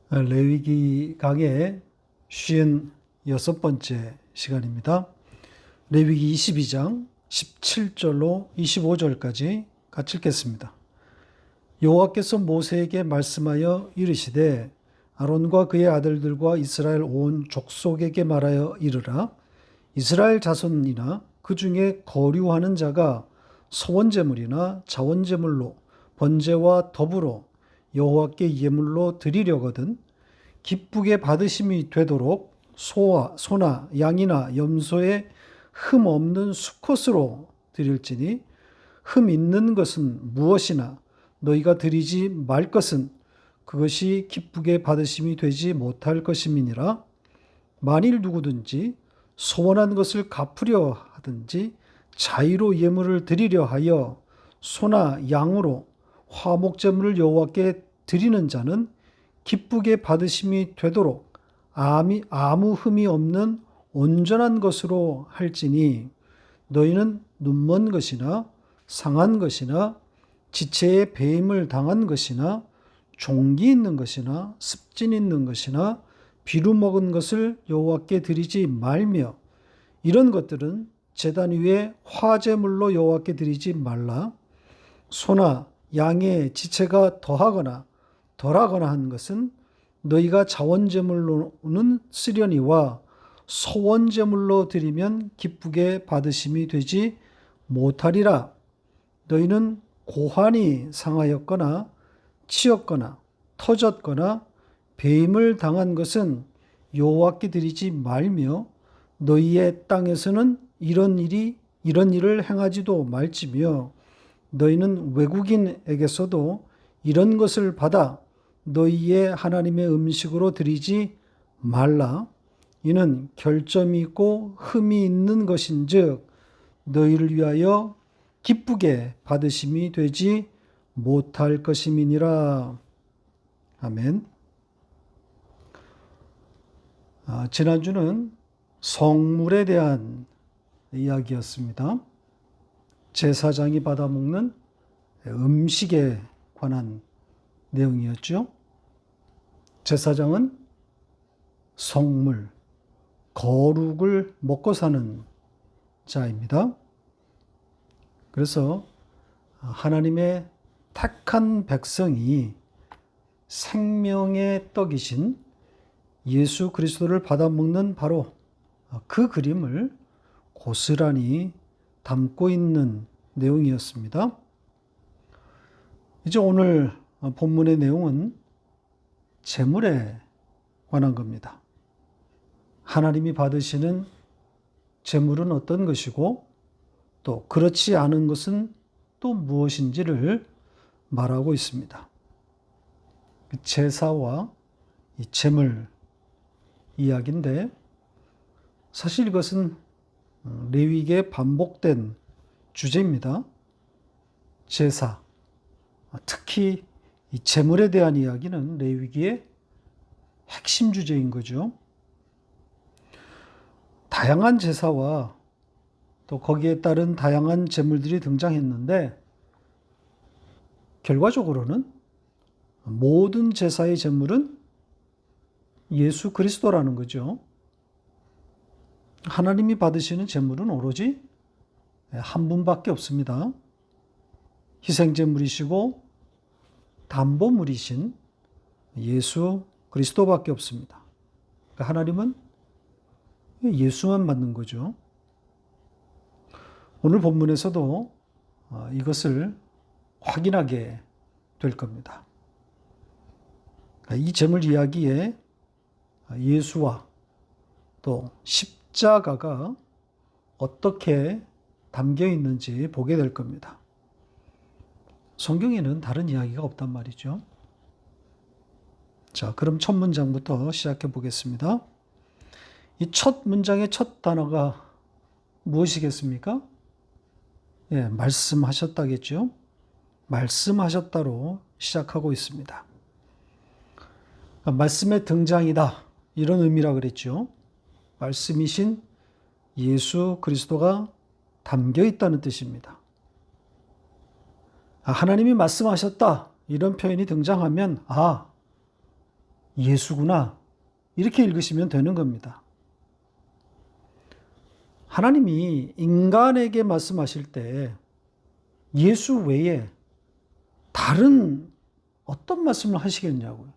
레위기 강의 56번째 시간입니다. 레위기 22장 17절로 25절까지 같이 읽겠습니다. 여호와께서 모세에게 말씀하여 이르시되 아론과 그의 아들들과 이스라엘 온 족속에게 말하여 이르라. 이스라엘 자손이나 그 중에 거류하는 자가 소원제물이나 자원제물로 번제와 더불어 여호와께 예물로 드리려거든 기쁘게 받으심이 되도록 소나 양이나 염소의 흠 없는 수컷으로 드릴지니 흠 있는 것은 무엇이나 너희가 드리지 말 것은 그것이 기쁘게 받으심이 되지 못할 것임이니라. 만일 누구든지 소원한 것을 갚으려 하든지 자의로 예물을 드리려 하여 소나 양으로 화목제물을 여호와께 드리는 자는 기쁘게 받으심이 되도록 아무 흠이 없는 온전한 것으로 할지니 너희는 눈먼 것이나 상한 것이나 지체에 배임을 당한 것이나 종기 있는 것이나 습진 있는 것이나 비루 먹은 것을 여호와께 드리지 말며 이런 것들은 제단 위에 화제물로 여호와께 드리지 말라. 소나 양의 지체가 더하거나 덜하거나 한 것은 너희가 자원제물로는 쓰려니와 소원제물로 드리면 기쁘게 받으심이 되지 못하리라. 너희는 고환이 상하였거나 치였거나 터졌거나 배임을 당한 것은 여호와께 드리지 말며 너희의 땅에서는 이런 일을 행하지도 말지며 너희는 외국인에게서도 이런 것을 받아 너희의 하나님의 음식으로 드리지 말라. 이는 결점이 있고 흠이 있는 것인즉 너희를 위하여 기쁘게 받으심이 되지 못할 것임이니라. 아멘. 지난주는 성물에 대한 이야기였습니다. 제사장이 받아먹는 음식에 관한 내용이었죠. 제사장은 성물, 거룩을 먹고 사는 자입니다. 그래서 하나님의 택한 백성이 생명의 떡이신 예수 그리스도를 받아먹는 바로 그 그림을 고스란히 담고 있는 내용이었습니다. 이제 오늘 본문의 내용은 제물에 관한 겁니다. 하나님이 받으시는 제물은 어떤 것이고 또 그렇지 않은 것은 또 무엇인지를 말하고 있습니다. 제사와 이 제물 이야기인데 사실 이것은 레위기에 반복된 주제입니다. 제사, 특히 이 제물에 대한 이야기는 레위기의 핵심 주제인 거죠. 다양한 제사와 또 거기에 따른 다양한 제물들이 등장했는데 결과적으로는 모든 제사의 제물은 예수 그리스도라는 거죠. 하나님이 받으시는 제물은 오로지 한 분밖에 없습니다. 희생제물이시고 담보물이신 예수 그리스도밖에 없습니다. 그러니까 하나님은 예수만 받는 거죠. 오늘 본문에서도 이것을 확인하게 될 겁니다. 이 제물 이야기에 예수와 또 십자가가 어떻게 담겨 있는지 보게 될 겁니다. 성경에는 다른 이야기가 없단 말이죠. 자, 그럼 첫 문장부터 시작해 보겠습니다. 이 첫 문장의 첫 단어가 무엇이겠습니까? 예, 말씀하셨다겠죠. 말씀하셨다로 시작하고 있습니다. 말씀의 등장이다. 이런 의미라 그랬죠. 말씀이신 예수 그리스도가 담겨 있다는 뜻입니다. 하나님이 말씀하셨다. 이런 표현이 등장하면 예수구나. 이렇게 읽으시면 되는 겁니다. 하나님이 인간에게 말씀하실 때 예수 외에 다른 어떤 말씀을 하시겠냐고요.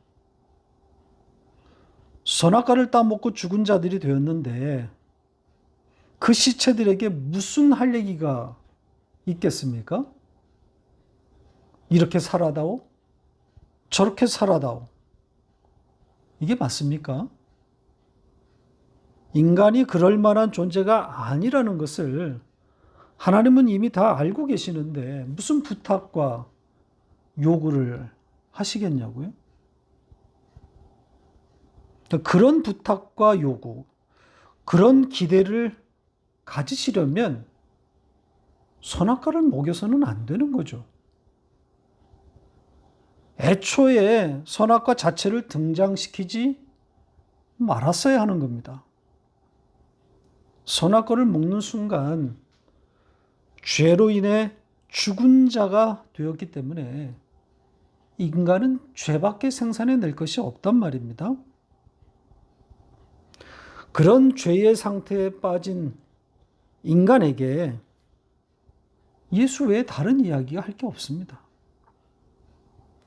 선악과를 따먹고 죽은 자들이 되었는데 그 시체들에게 무슨 할 얘기가 있겠습니까? 이렇게 살아다오? 저렇게 살아다오? 이게 맞습니까? 인간이 그럴 만한 존재가 아니라는 것을 하나님은 이미 다 알고 계시는데 무슨 부탁과 요구를 하시겠냐고요? 그런 부탁과 요구, 그런 기대를 가지시려면 선악과를 먹여서는 안 되는 거죠. 애초에 선악과 자체를 등장시키지 말았어야 하는 겁니다. 선악과를 먹는 순간 죄로 인해 죽은 자가 되었기 때문에 인간은 죄밖에 생산해낼 것이 없단 말입니다. 그런 죄의 상태에 빠진 인간에게 예수 외에 다른 이야기가 할 게 없습니다.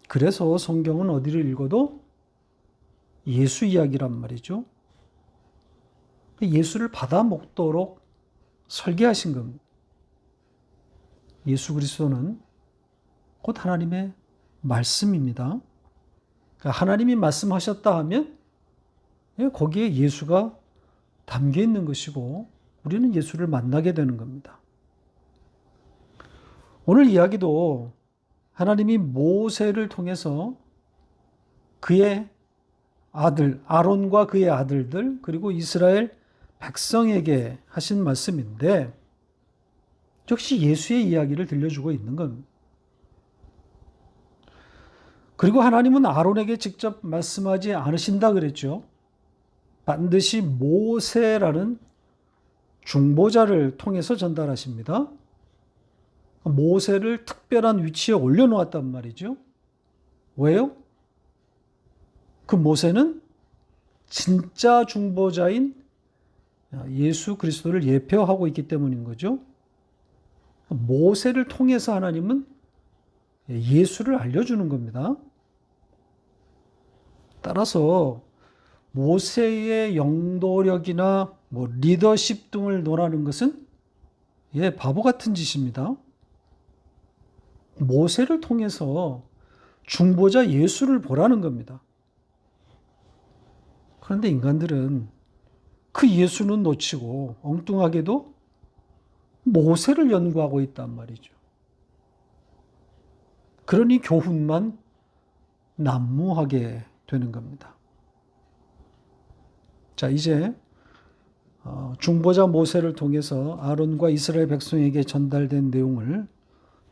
그래서 성경은 어디를 읽어도 예수 이야기란 말이죠. 예수를 받아 먹도록 설계하신 겁니다. 예수 그리스도는 곧 하나님의 말씀입니다. 그러니까 하나님이 말씀하셨다 하면 거기에 예수가 담겨 있는 것이고 우리는 예수를 만나게 되는 겁니다. 오늘 이야기도 하나님이 모세를 통해서 그의 아들 아론과 그의 아들들 그리고 이스라엘 백성에게 하신 말씀인데 역시 예수의 이야기를 들려주고 있는 겁니다. 그리고 하나님은 아론에게 직접 말씀하지 않으신다 그랬죠. 반드시 모세라는 중보자를 통해서 전달하십니다. 모세를 특별한 위치에 올려놓았단 말이죠. 왜요? 그 모세는 진짜 중보자인 예수 그리스도를 예표하고 있기 때문인 거죠. 모세를 통해서 하나님은 예수를 알려주는 겁니다. 따라서 모세의 영도력이나 리더십 등을 논하는 것은 바보 같은 짓입니다. 모세를 통해서 중보자 예수를 보라는 겁니다. 그런데 인간들은 그 예수는 놓치고 엉뚱하게도 모세를 연구하고 있단 말이죠. 그러니 교훈만 난무하게 되는 겁니다. 자, 이제 중보자 모세를 통해서 아론과 이스라엘 백성에게 전달된 내용을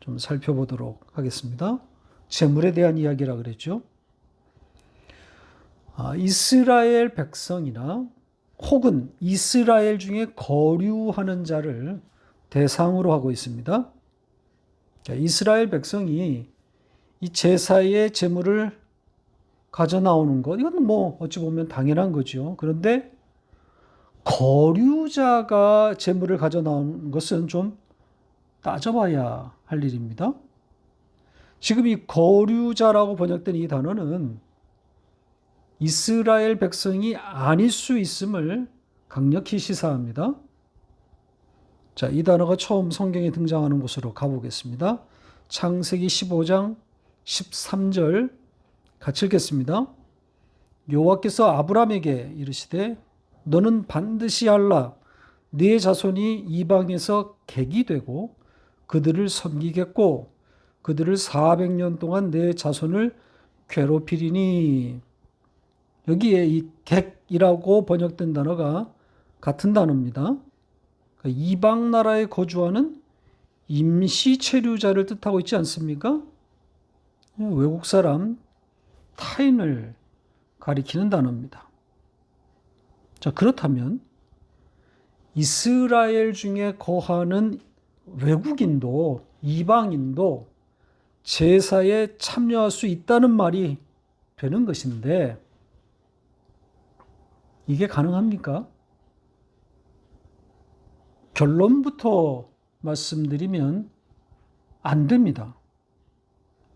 좀 살펴보도록 하겠습니다. 제물에 대한 이야기라 그랬죠. 이스라엘 백성이나 혹은 이스라엘 중에 거류하는 자를 대상으로 하고 있습니다. 이스라엘 백성이 이 제사의 제물을 가져 나오는 것, 이건 어찌 보면 당연한 거죠. 그런데 거류자가 제물을 가져 나오는 것은 좀 따져봐야 할 일입니다. 지금 이 거류자라고 번역된 이 단어는 이스라엘 백성이 아닐 수 있음을 강력히 시사합니다. 자, 이 단어가 처음 성경에 등장하는 곳으로 가보겠습니다. 창세기 15장 13절 같이 읽겠습니다. 여호와께서 아브람에게 이르시되 너는 반드시 알라 네 자손이 이방에서 객이 되고 그들을 섬기겠고 그들을 400년 동안 내 자손을 괴롭히리니. 여기에 이 객이라고 번역된 단어가 같은 단어입니다. 그러니까 이방 나라에 거주하는 임시 체류자를 뜻하고 있지 않습니까? 외국 사람, 타인을 가리키는 단어입니다. 자, 그렇다면 이스라엘 중에 거하는 외국인도 이방인도 제사에 참여할 수 있다는 말이 되는 것인데 이게 가능합니까? 결론부터 말씀드리면 안 됩니다.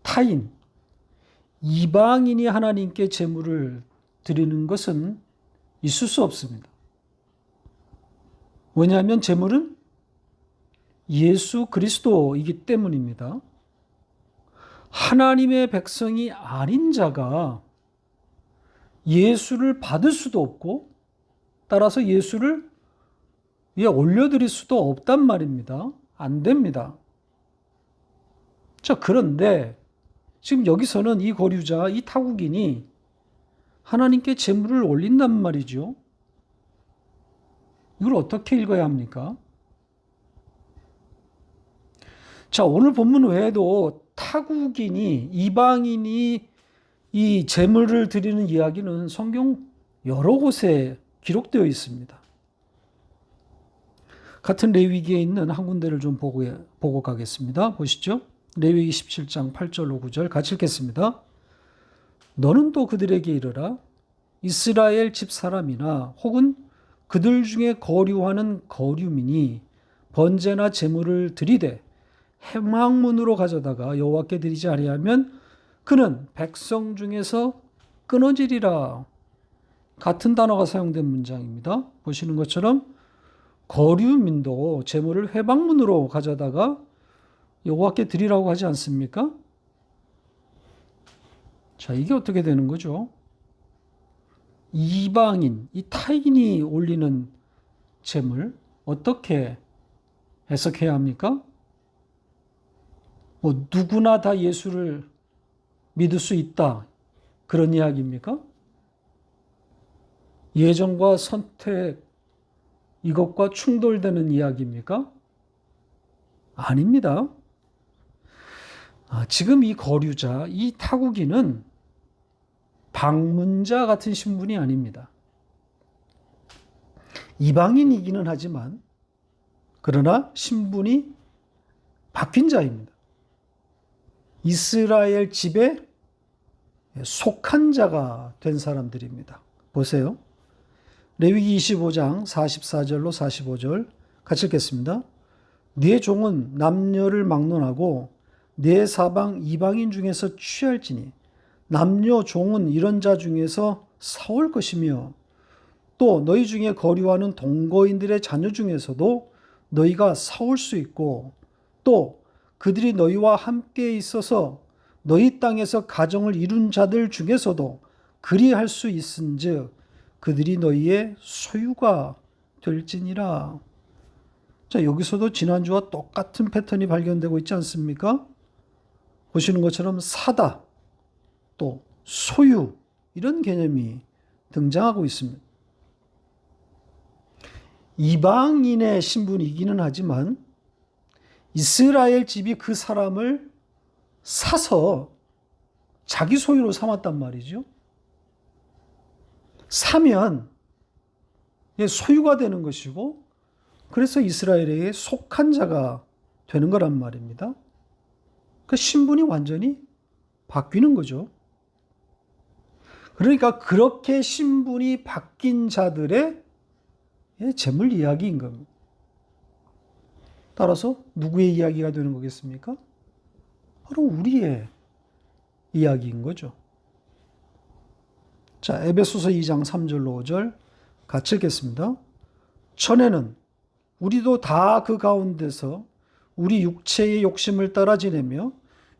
타인, 이방인이 하나님께 제물을 드리는 것은 있을 수 없습니다. 왜냐하면 제물은 예수 그리스도이기 때문입니다. 하나님의 백성이 아닌 자가 예수를 받을 수도 없고 따라서 예수를 위에 올려드릴 수도 없단 말입니다. 안 됩니다. 자, 그런데 지금 여기서는 이 거류자, 이 타국인이 하나님께 제물을 올린단 말이죠. 이걸 어떻게 읽어야 합니까? 자, 오늘 본문 외에도 타국인이, 이방인이 이 제물을 드리는 이야기는 성경 여러 곳에 기록되어 있습니다. 같은 레위기에 있는 한 군데를 좀 보고 가겠습니다. 보시죠. 레위기 17장 8절로 9절 같이 읽겠습니다. 너는 또 그들에게 이르라. 이스라엘 집 사람이나 혹은 그들 중에 거류하는 거류민이 번제나 제물을 드리되 회막문으로 가져다가 여호와께 드리지 아니하면 그는 백성 중에서 끊어지리라. 같은 단어가 사용된 문장입니다. 보시는 것처럼 거류민도 제물을 회막문으로 가져다가 여호와께 드리라고 하지 않습니까? 자, 이게 어떻게 되는 거죠? 이방인, 이 타인이 올리는 제물 어떻게 해석해야 합니까? 뭐 누구나 다 예수를 믿을 수 있다, 그런 이야기입니까? 예정과 선택, 이것과 충돌되는 이야기입니까? 아닙니다. 지금 이 거류자, 이 타국인은 방문자 같은 신분이 아닙니다. 이방인이기는 하지만 그러나 신분이 바뀐 자입니다. 이스라엘 집에 속한 자가 된 사람들입니다. 보세요. 레위기 25장 44절로 45절 같이 읽겠습니다. 네 종은 남녀를 막론하고 네 사방 이방인 중에서 취할지니 남녀 종은 이런 자 중에서 사올 것이며 또 너희 중에 거류하는 동거인들의 자녀 중에서도 너희가 사올 수 있고 또 그들이 너희와 함께 있어서 너희 땅에서 가정을 이룬 자들 중에서도 그리할 수 있은즉 그들이 너희의 소유가 될지니라. 자, 여기서도 지난주와 똑같은 패턴이 발견되고 있지 않습니까? 보시는 것처럼 사다, 또 소유, 이런 개념이 등장하고 있습니다. 이방인의 신분이기는 하지만 이스라엘 집이 그 사람을 사서 자기 소유로 삼았단 말이죠. 사면 소유가 되는 것이고 그래서 이스라엘에게 속한 자가 되는 거란 말입니다. 그 신분이 완전히 바뀌는 거죠. 그러니까 그렇게 신분이 바뀐 자들의 재물 이야기인 겁니다. 따라서 누구의 이야기가 되는 거겠습니까? 바로 우리의 이야기인 거죠. 자, 에베소서 2장 3절로 5절 같이 읽겠습니다. 전에는 우리도 다 그 가운데서 우리 육체의 욕심을 따라 지내며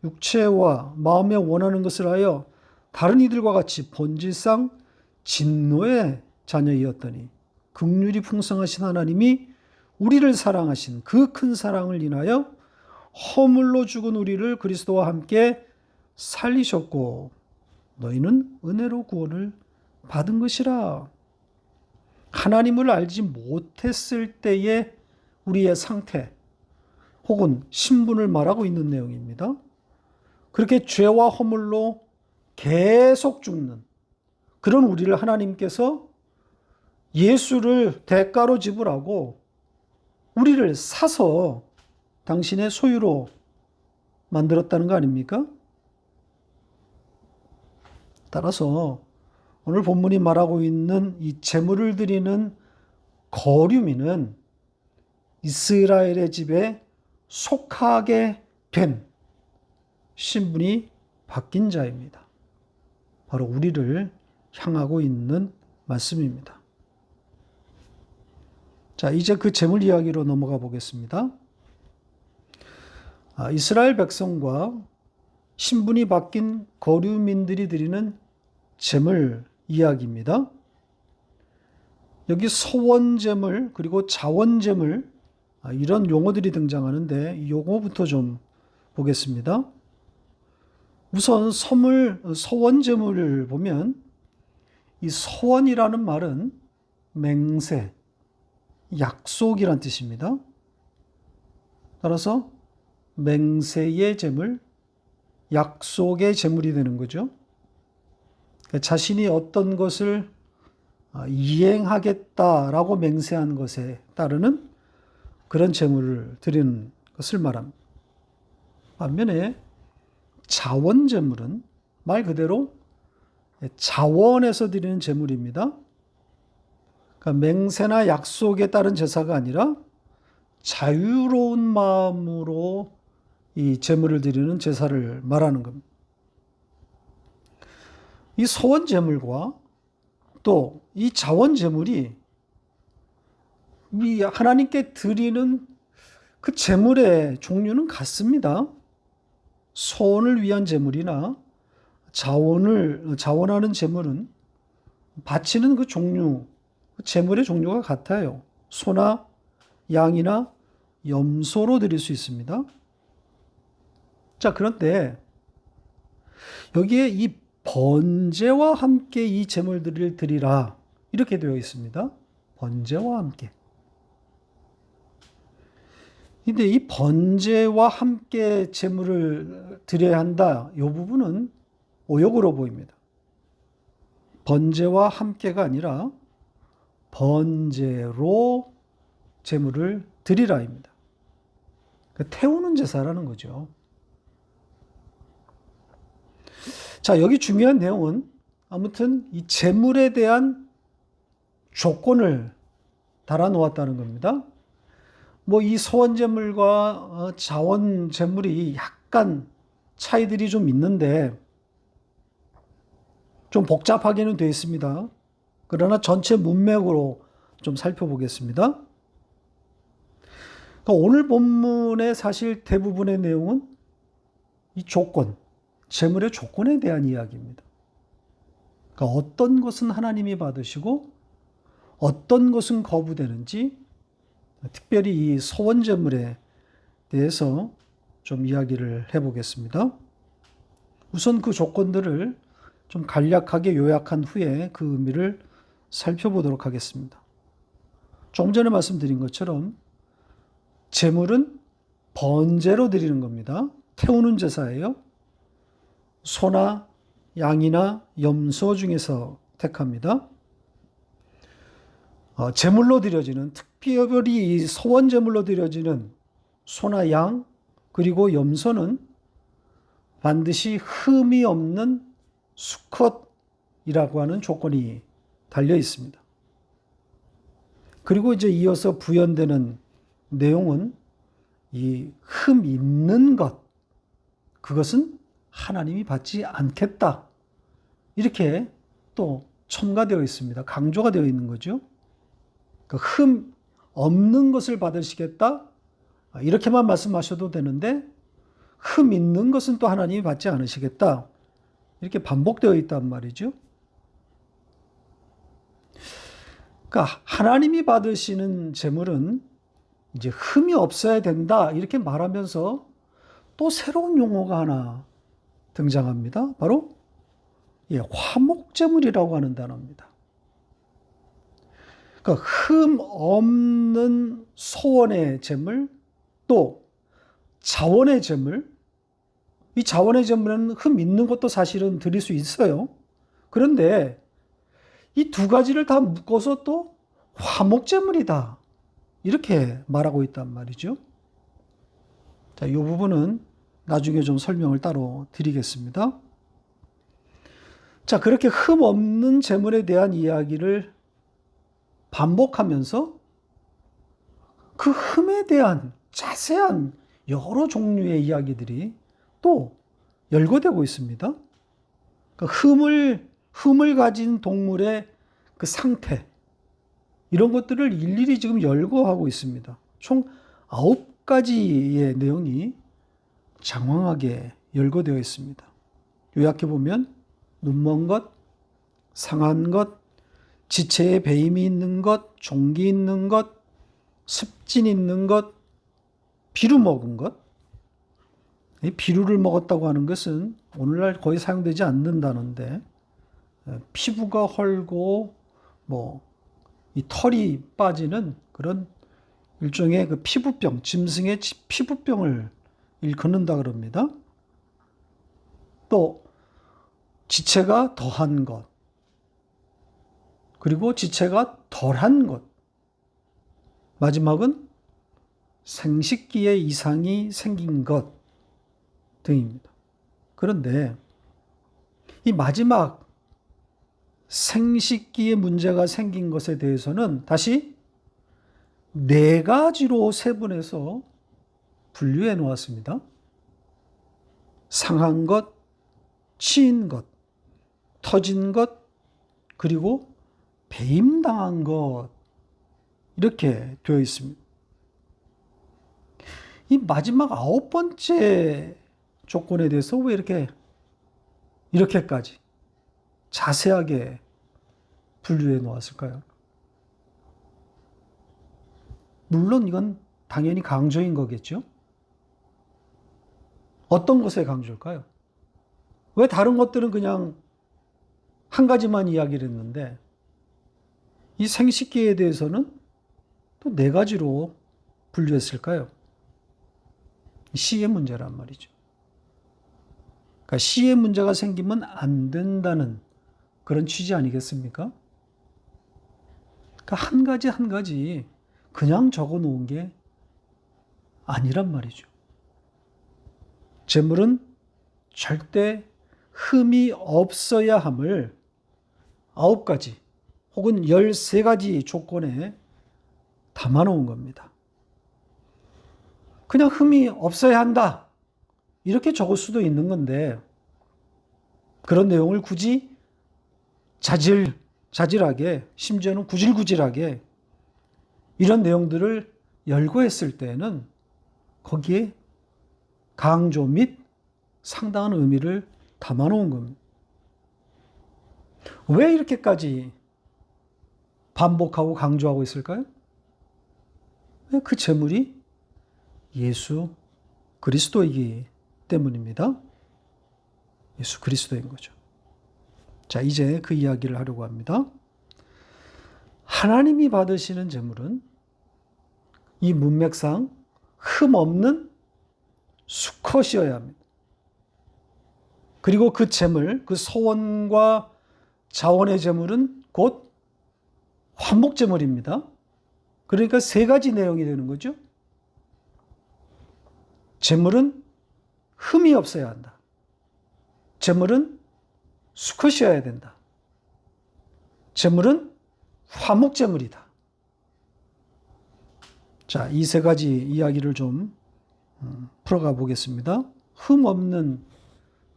육체와 마음에 원하는 것을 하여 다른 이들과 같이 본질상 진노의 자녀이었더니 긍휼이 풍성하신 하나님이 우리를 사랑하신 그 큰 사랑을 인하여 허물로 죽은 우리를 그리스도와 함께 살리셨고 너희는 은혜로 구원을 받은 것이라. 하나님을 알지 못했을 때의 우리의 상태 혹은 신분을 말하고 있는 내용입니다. 그렇게 죄와 허물로 계속 죽는 그런 우리를 하나님께서 예수를 대가로 지불하고 우리를 사서 당신의 소유로 만들었다는 거 아닙니까? 따라서 오늘 본문이 말하고 있는 이 제물을 드리는 거류민은 이스라엘의 집에 속하게 된 신분이 바뀐 자입니다. 바로 우리를 향하고 있는 말씀입니다. 자, 이제 그 제물 이야기로 넘어가 보겠습니다. 이스라엘 백성과 신분이 바뀐 거류민들이 드리는 제물 이야기입니다. 여기 서원제물 그리고 자원제물 이런 용어들이 등장하는데 이 용어부터 좀 보겠습니다. 우선 서원제물을 보면 이 서원이라는 말은 맹세, 약속이란 뜻입니다. 따라서 맹세의 제물, 약속의 제물이 되는 거죠. 자신이 어떤 것을 이행하겠다라고 맹세한 것에 따르는 그런 제물을 드리는 것을 말합니다. 반면에 자원제물은 말 그대로 자원에서 드리는 제물입니다. 그러니까 맹세나 약속에 따른 제사가 아니라 자유로운 마음으로 이 제물을 드리는 제사를 말하는 겁니다. 이 서원제물과 또 이 자원제물이 이 하나님께 드리는 그 제물의 종류는 같습니다. 소원을 위한 제물이나 자원하는 제물은 바치는 그 종류, 제물의 종류가 같아요. 소나 양이나 염소로 드릴 수 있습니다. 자, 그런데 여기에 이 번제와 함께 이 제물들을 드리라 이렇게 되어 있습니다. 번제와 함께. 근데 이 번제와 함께 제물을 드려야 한다. 이 부분은 오역으로 보입니다. 번제와 함께가 아니라 번제로 제물을 드리라입니다. 태우는 제사라는 거죠. 자, 여기 중요한 내용은 아무튼 이 제물에 대한 조건을 달아놓았다는 겁니다. 뭐 이 서원제물과 자원제물이 약간 차이들이 좀 있는데 좀 복잡하게는 되어 있습니다. 그러나 전체 문맥으로 좀 살펴보겠습니다. 그러니까 오늘 본문의 사실 대부분의 내용은 이 조건, 제물의 조건에 대한 이야기입니다. 그러니까 어떤 것은 하나님이 받으시고 어떤 것은 거부되는지 특별히 이 서원제물에 대해서 좀 이야기를 해보겠습니다. 우선 그 조건들을 좀 간략하게 요약한 후에 그 의미를 살펴보도록 하겠습니다. 조금 전에 말씀드린 것처럼 제물은 번제로 드리는 겁니다. 태우는 제사예요. 소나 양이나 염소 중에서 택합니다. 제물로 드려지는, 특별히 이 서원제물로 드려지는 소나 양 그리고 염소는 반드시 흠이 없는 수컷이라고 하는 조건이 달려 있습니다. 그리고 이제 이어서 부연되는 내용은 이 흠 있는 것, 그것은 하나님이 받지 않겠다. 이렇게 또 첨가되어 있습니다. 강조가 되어 있는 거죠. 흠 없는 것을 받으시겠다. 이렇게만 말씀하셔도 되는데 흠 있는 것은 또 하나님이 받지 않으시겠다. 이렇게 반복되어 있단 말이죠. 그러니까 하나님이 받으시는 제물은 이제 흠이 없어야 된다. 이렇게 말하면서 또 새로운 용어가 하나 등장합니다. 바로 화목제물이라고 하는 단어입니다. 그러니까 흠 없는 소원의 제물, 또 자원의 제물. 이 자원의 제물은 흠 있는 것도 사실은 드릴 수 있어요. 그런데 이 두 가지를 다 묶어서 또 화목제물이다. 이렇게 말하고 있단 말이죠. 자, 이 부분은 나중에 좀 설명을 따로 드리겠습니다. 자, 그렇게 흠 없는 재물에 대한 이야기를 반복하면서 그 흠에 대한 자세한 여러 종류의 이야기들이 또 열거되고 있습니다. 그러니까 흠을 가진 동물의 그 상태, 이런 것들을 일일이 지금 열거하고 있습니다. 총 9가지의 내용이 장황하게 열거되어 있습니다. 요약해 보면 눈먼 것, 상한 것, 지체에 배임이 있는 것, 종기 있는 것, 습진 있는 것, 비루 먹은 것. 이 비루를 먹었다고 하는 것은 오늘날 거의 사용되지 않는 단어인데, 피부가 헐고 이 털이 빠지는 그런 일종의 그 피부병, 짐승의 피부병을 일컫는다 그럽니다. 또 지체가 더한 것, 그리고 지체가 덜한 것, 마지막은 생식기에 이상이 생긴 것 등입니다. 그런데 이 마지막 생식기에 문제가 생긴 것에 대해서는 다시 4가지로 세분해서 분류해 놓았습니다. 상한 것, 치인 것, 터진 것, 그리고 배임당한 것, 이렇게 되어 있습니다. 이 마지막 9번째 조건에 대해서 왜 이렇게까지 자세하게 분류해 놓았을까요? 물론 이건 당연히 강조인 거겠죠? 어떤 것에 강조일까요? 왜 다른 것들은 그냥 한 가지만 이야기를 했는데 이 생식기에 대해서는 또 4가지로 분류했을까요? 씨의 문제란 말이죠. 그러니까 씨의 문제가 생기면 안 된다는 그런 취지 아니겠습니까? 그러니까 한 가지 한 가지 그냥 적어 놓은 게 아니란 말이죠. 재물은 절대 흠이 없어야 함을 9가지 혹은 13가지 조건에 담아 놓은 겁니다. 그냥 흠이 없어야 한다, 이렇게 적을 수도 있는 건데, 그런 내용을 굳이 자질하게, 심지어는 구질구질하게 이런 내용들을 열거했을 때에는 거기에 강조 및 상당한 의미를 담아 놓은 겁니다. 왜 이렇게까지 반복하고 강조하고 있을까요? 그 재물이 예수 그리스도이기 때문입니다. 예수 그리스도인 거죠. 자, 이제 그 이야기를 하려고 합니다. 하나님이 받으시는 재물은 이 문맥상 흠 없는 수컷이어야 합니다. 그리고 그 재물, 그 소원과 자원의 재물은 곧 화목재물입니다. 그러니까 3가지 내용이 되는 거죠. 재물은 흠이 없어야 한다. 재물은 수컷이어야 된다. 재물은 화목재물이다. 자, 이 3가지 이야기를 좀 풀어가 보겠습니다. 흠 없는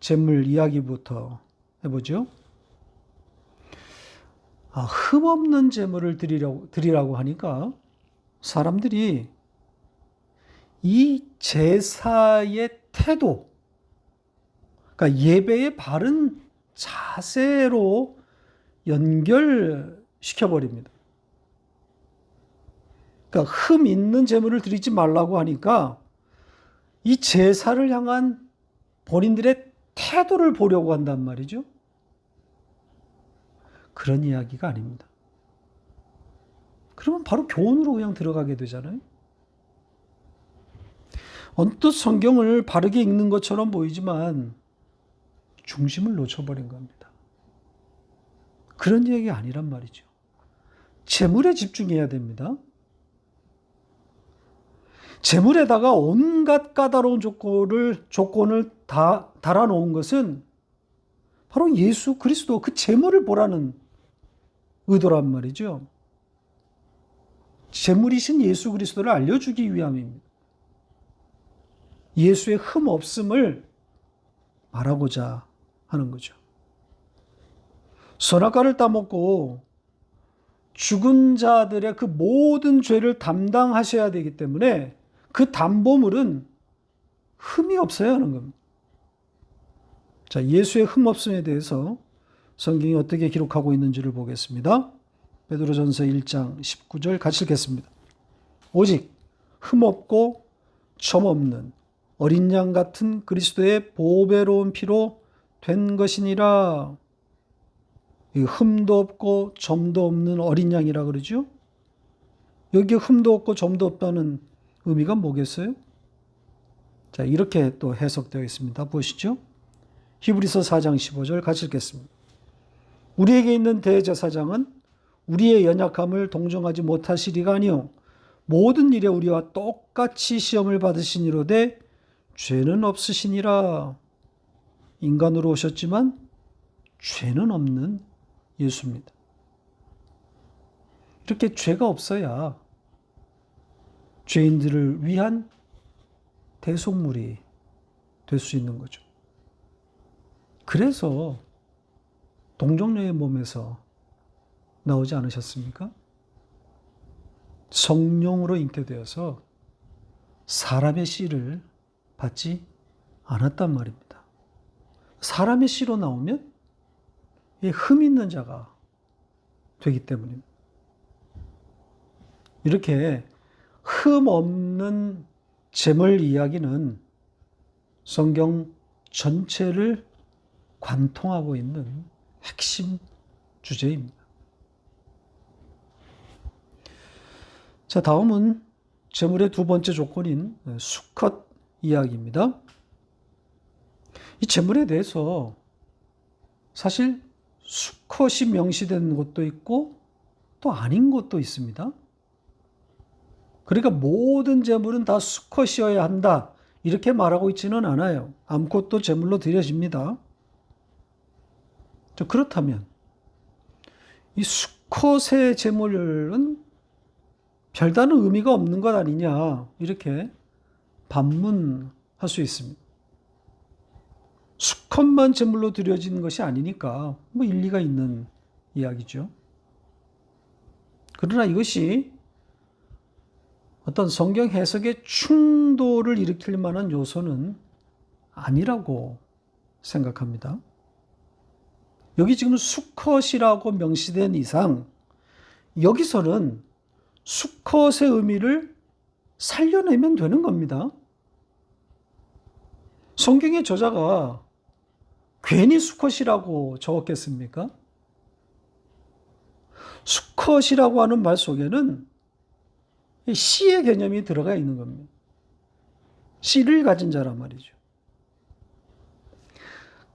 재물 이야기부터 해보죠. 흠 없는 재물을 드리라고 하니까 사람들이 이 제사의 태도, 그러니까 예배의 바른 자세로 연결시켜버립니다. 그러니까 흠 있는 재물을 드리지 말라고 하니까 이 제사를 향한 본인들의 태도를 보려고 한단 말이죠. 그런 이야기가 아닙니다. 그러면 바로 교훈으로 그냥 들어가게 되잖아요. 언뜻 성경을 바르게 읽는 것처럼 보이지만 중심을 놓쳐버린 겁니다. 그런 이야기가 아니란 말이죠. 재물에 집중해야 됩니다. 재물에다가 온갖 까다로운 조건을 다 달아놓은 것은 바로 예수 그리스도 그 제물을 보라는 의도란 말이죠. 제물이신 예수 그리스도를 알려주기 위함입니다. 예수의 흠 없음을 말하고자 하는 거죠. 선악과를 따먹고 죽은 자들의 그 모든 죄를 담당하셔야 되기 때문에 그 담보물은 흠이 없어야 하는 겁니다. 자, 예수의 흠 없음에 대해서 성경이 어떻게 기록하고 있는지를 보겠습니다. 베드로전서 1장 19절 같이 읽겠습니다. 오직 흠 없고 점 없는 어린 양 같은 그리스도의 보배로운 피로 된 것이니라. 이 흠도 없고 점도 없는 어린 양이라 그러죠. 여기에 흠도 없고 점도 없다는 의미가 뭐겠어요? 자, 이렇게 또 해석되어 있습니다. 보시죠. 히브리서 4장 15절 같이 읽겠습니다. 우리에게 있는 대제사장은 우리의 연약함을 동정하지 못하시리가 아니요 모든 일에 우리와 똑같이 시험을 받으시니로되 죄는 없으시니라. 인간으로 오셨지만 죄는 없는 예수입니다. 이렇게 죄가 없어야 죄인들을 위한 대속물이 될 수 있는 거죠. 그래서 동정녀의 몸에서 나오지 않으셨습니까? 성령으로 잉태되어서 사람의 씨를 받지 않았단 말입니다. 사람의 씨로 나오면 흠 있는 자가 되기 때문입니다. 이렇게 흠 없는 제물 이야기는 성경 전체를 관통하고 있는 핵심 주제입니다. 자, 다음은 제물의 두 번째 조건인 수컷 이야기입니다. 이 제물에 대해서 사실 수컷이 명시된 것도 있고 또 아닌 것도 있습니다. 그러니까 모든 제물은 다 수컷이어야 한다 이렇게 말하고 있지는 않아요. 암컷도 제물로 드려집니다. 그렇다면 이 수컷의 제물은 별다른 의미가 없는 것 아니냐 이렇게 반문할 수 있습니다. 수컷만 제물로 드려지는 것이 아니니까 뭐 일리가 있는 이야기죠. 그러나 이것이 어떤 성경 해석의 충돌을 일으킬 만한 요소는 아니라고 생각합니다. 여기 지금 수컷이라고 명시된 이상 여기서는 수컷의 의미를 살려내면 되는 겁니다. 성경의 저자가 괜히 수컷이라고 적었겠습니까? 수컷이라고 하는 말 속에는 씨의 개념이 들어가 있는 겁니다. 씨를 가진 자란 말이죠.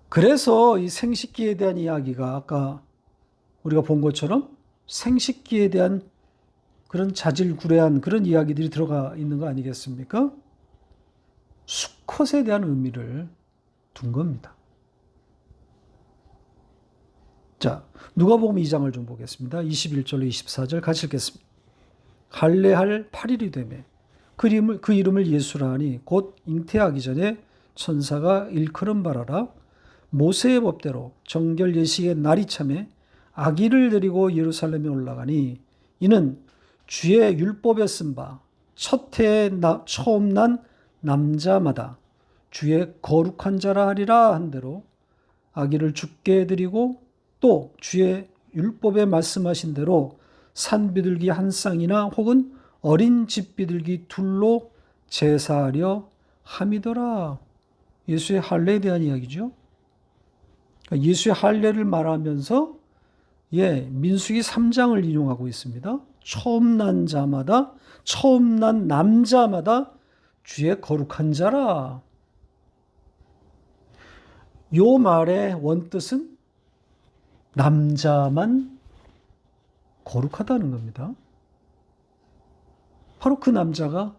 그래서 이 생식기에 대한 이야기가 아까 우리가 본 것처럼 생식기에 대한 그런 자질구레한 그런 이야기들이 들어가 있는 거 아니겠습니까? 수컷에 대한 의미를 둔 겁니다. 자, 누가복음 2장을 좀 보겠습니다. 21절로 24절 같이 읽겠습니다. 할례할 8일이 되매 그 이름을 예수라 하니 곧 잉태하기 전에 천사가 일컬음 바라라. 모세의 법대로 정결 예식의 날이 참에 아기를 데리고 예루살렘에 올라가니 이는 주의 율법에 쓴 바 첫 해에 처음 난 남자마다 주의 거룩한 자라 하리라 한 대로 아기를 죽게 해드리고 또 주의 율법에 말씀하신 대로 산비둘기 한 쌍이나 혹은 어린 집비둘기 둘로 제사하려 함이더라. 예수의 할례에 대한 이야기죠. 예수의 할례를 말하면서 민수기 3장을 인용하고 있습니다. 처음 난 자마다, 처음 난 남자마다 주의 거룩한 자라. 요 말의 원뜻은 남자만 거룩하다는 겁니다. 바로 그 남자가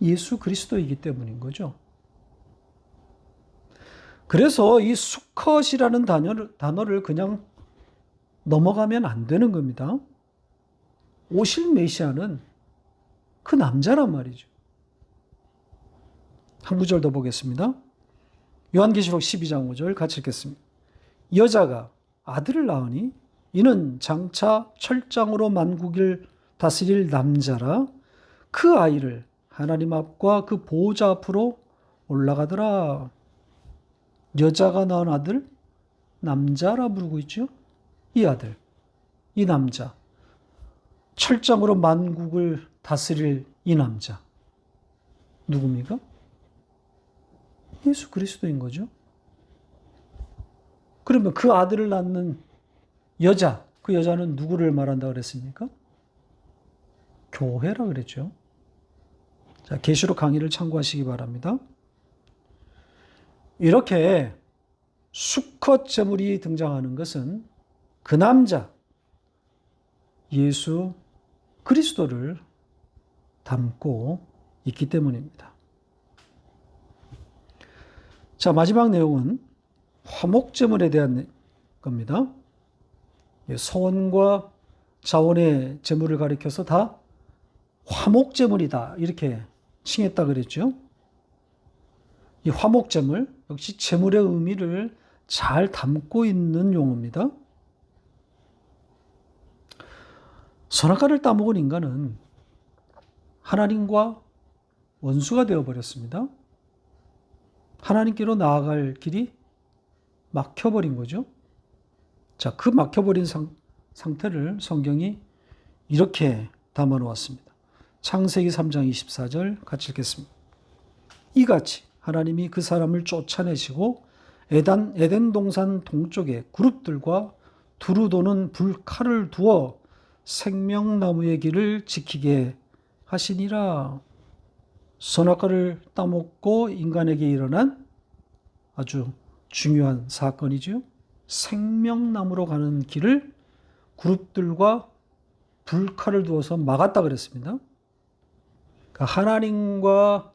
예수 그리스도이기 때문인 거죠. 그래서 이 수컷이라는 단어를 그냥 넘어가면 안 되는 겁니다. 오실 메시아는 그 남자란 말이죠. 한 구절 더 보겠습니다. 요한계시록 12장 5절 같이 읽겠습니다. 여자가 아들을 낳으니 이는 장차 철장으로 만국을 다스릴 남자라. 그 아이를 하나님 앞과 그 보호자 앞으로 올라가더라. 여자가 낳은 아들, 남자라 부르고 있죠. 이 아들, 이 남자, 철장으로 만국을 다스릴 이 남자 누굽니까? 예수 그리스도인 거죠. 그러면 그 아들을 낳는 여자, 그 여자는 누구를 말한다 그랬습니까? 교회라 그랬죠. 자, 계시록 강의를 참고하시기 바랍니다. 이렇게 수컷 제물이 등장하는 것은 그 남자, 예수 그리스도를 담고 있기 때문입니다. 자, 마지막 내용은 화목제물에 대한 겁니다. 서원과 자원의 제물을 가리켜서 다 화목제물이다 이렇게 칭했다 그랬죠. 이 화목제물 역시 제물의 의미를 잘 담고 있는 용어입니다. 선악과를 따먹은 인간은 하나님과 원수가 되어버렸습니다. 하나님께로 나아갈 길이 막혀버린 거죠. 자, 그 막혀버린 상태를 성경이 이렇게 담아놓았습니다. 창세기 3장 24절 같이 읽겠습니다. 이같이 하나님이 그 사람을 쫓아내시고 에덴 동산 동쪽에 그룹들과 두루 도는 불칼을 두어 생명나무의 길을 지키게 하시니라. 선악과를 따먹고 인간에게 일어난 아주 중요한 사건이죠. 생명나무로 가는 길을 그룹들과 불칼을 두어서 막았다 그랬습니다. 그러니까 하나님과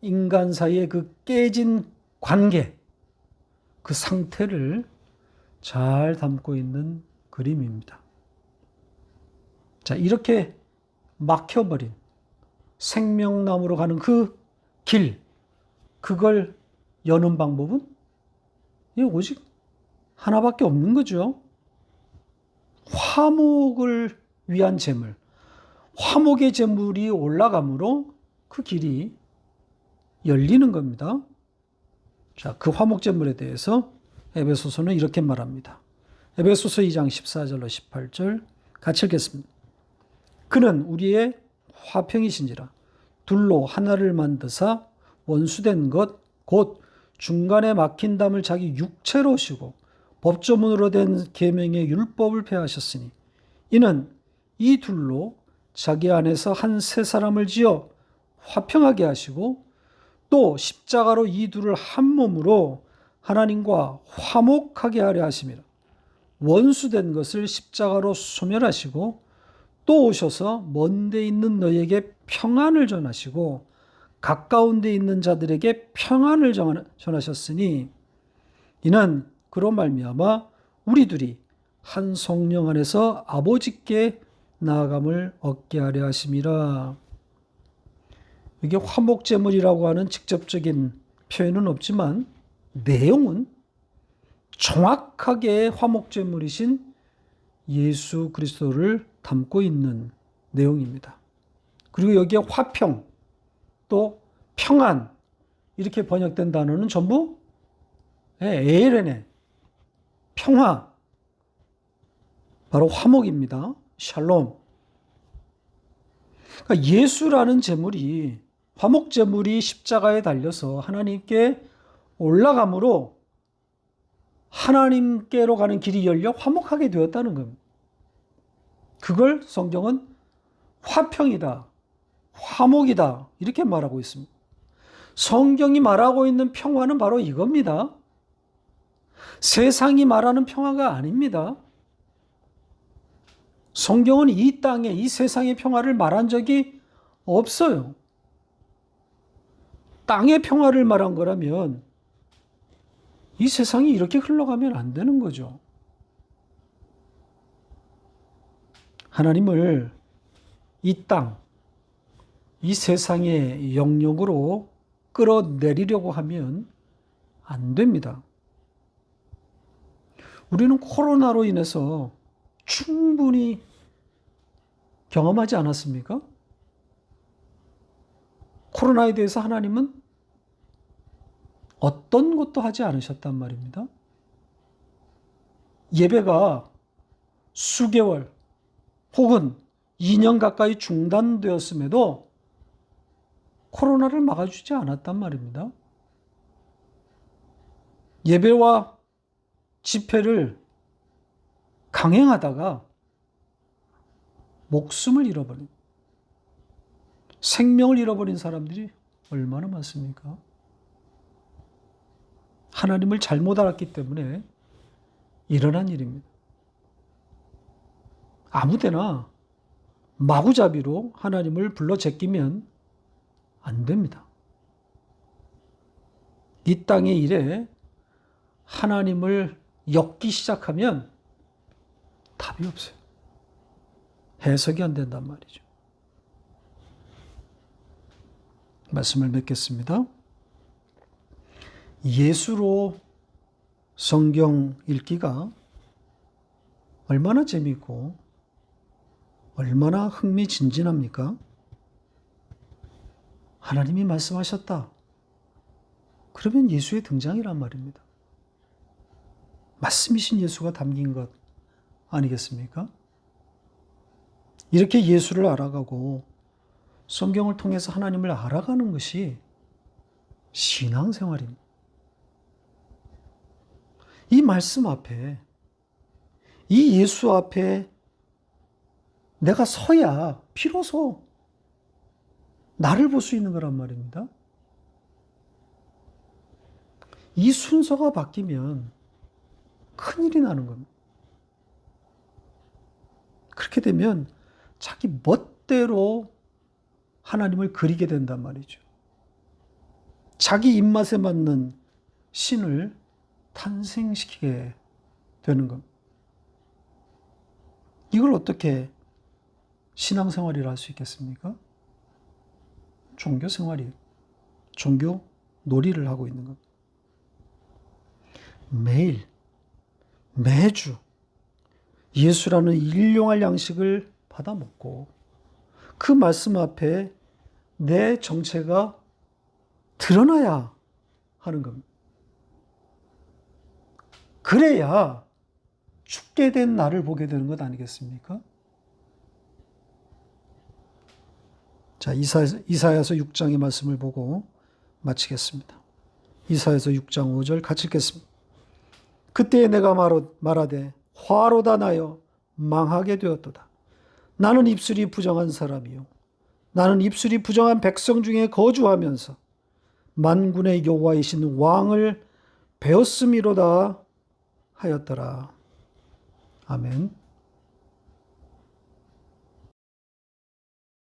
인간 사이의 그 깨진 관계, 그 상태를 잘 담고 있는 그림입니다. 자, 이렇게 막혀버린 생명나무로 가는 그 길, 그걸 여는 방법은 오직 하나밖에 없는 거죠. 화목을 위한 제물, 화목의 제물이 올라가므로 그 길이 열리는 겁니다. 자, 그 화목 제물에 대해서 에베소서는 이렇게 말합니다. 에베소서 2장 14절로 18절 같이 읽겠습니다. 그는 우리의 화평이신지라 둘로 하나를 만드사 원수된 것 곧 중간에 막힌 담을 자기 육체로 시고 법조문으로 된 계명의 율법을 폐하셨으니 이는 이 둘로 자기 안에서 한 새 사람을 지어 화평하게 하시고 또 십자가로 이 둘을 한 몸으로 하나님과 화목하게 하려 하심이라. 원수된 것을 십자가로 소멸하시고 또 오셔서 먼 데 있는 너희에게 평안을 전하시고 가까운 데 있는 자들에게 평안을 전하셨으니 이는 그로 말미암아 우리 둘이 한 성령 안에서 아버지께 나아감을 얻게 하려 하심이라. 이게 화목제물이라고 하는 직접적인 표현은 없지만 내용은 정확하게 화목제물이신 예수 그리스도를 담고 있는 내용입니다. 그리고 여기에 화평, 또 평안 이렇게 번역된 단어는 전부 에레네, 평화, 바로 화목입니다. 샬롬. 그러니까 예수라는 제물이 화목 제물이 십자가에 달려서 하나님께 올라감으로 하나님께로 가는 길이 열려 화목하게 되었다는 겁니다. 그걸 성경은 화평이다, 화목이다 이렇게 말하고 있습니다. 성경이 말하고 있는 평화는 바로 이겁니다. 세상이 말하는 평화가 아닙니다. 성경은 이 땅에 이 세상의 평화를 말한 적이 없어요. 땅의 평화를 말한 거라면 이 세상이 이렇게 흘러가면 안 되는 거죠. 하나님을 이 땅, 이 세상의 영역으로 끌어내리려고 하면 안 됩니다. 우리는 코로나로 인해서 충분히 경험하지 않았습니까? 코로나에 대해서 하나님은 어떤 것도 하지 않으셨단 말입니다. 예배가 수개월 혹은 2년 가까이 중단되었음에도 코로나를 막아주지 않았단 말입니다. 예배와 집회를 강행하다가 목숨을 잃어버린, 생명을 잃어버린 사람들이 얼마나 많습니까? 하나님을 잘못 알았기 때문에 일어난 일입니다. 아무데나 마구잡이로 하나님을 불러 제끼면 안 됩니다. 이 땅의 일에 하나님을 엮기 시작하면 답이 없어요. 해석이 안 된단 말이죠. 말씀을 맺겠습니다. 예수로 성경 읽기가 얼마나 재미있고 얼마나 흥미진진합니까? 하나님이 말씀하셨다. 그러면 예수의 등장이란 말입니다. 말씀이신 예수가 담긴 것 아니겠습니까? 이렇게 예수를 알아가고 성경을 통해서 하나님을 알아가는 것이 신앙생활입니다. 이 말씀 앞에, 이 예수 앞에 내가 서야 비로소 나를 볼 수 있는 거란 말입니다. 이 순서가 바뀌면 큰일이 나는 겁니다. 그렇게 되면 자기 멋대로 하나님을 그리게 된단 말이죠. 자기 입맛에 맞는 신을 탄생시키게 되는 겁니다. 이걸 어떻게 신앙생활이라 할 수 있겠습니까? 종교생활이에요. 종교 놀이를 하고 있는 겁니다. 매일, 매주 예수라는 일용할 양식을 받아 먹고 그 말씀 앞에 내 정체가 드러나야 하는 겁니다. 그래야 죽게 된 나를 보게 되는 것 아니겠습니까? 자, 이사야서 6장의 말씀을 보고 마치겠습니다. 이사야서 6장 5절 같이 읽겠습니다. 그때에 내가 말하되 화로다 나여 망하게 되었도다. 나는 입술이 부정한 사람이요 나는 입술이 부정한 백성 중에 거주하면서 만군의 여호와이신 왕을 배웠음이로다 하였더라. 아멘.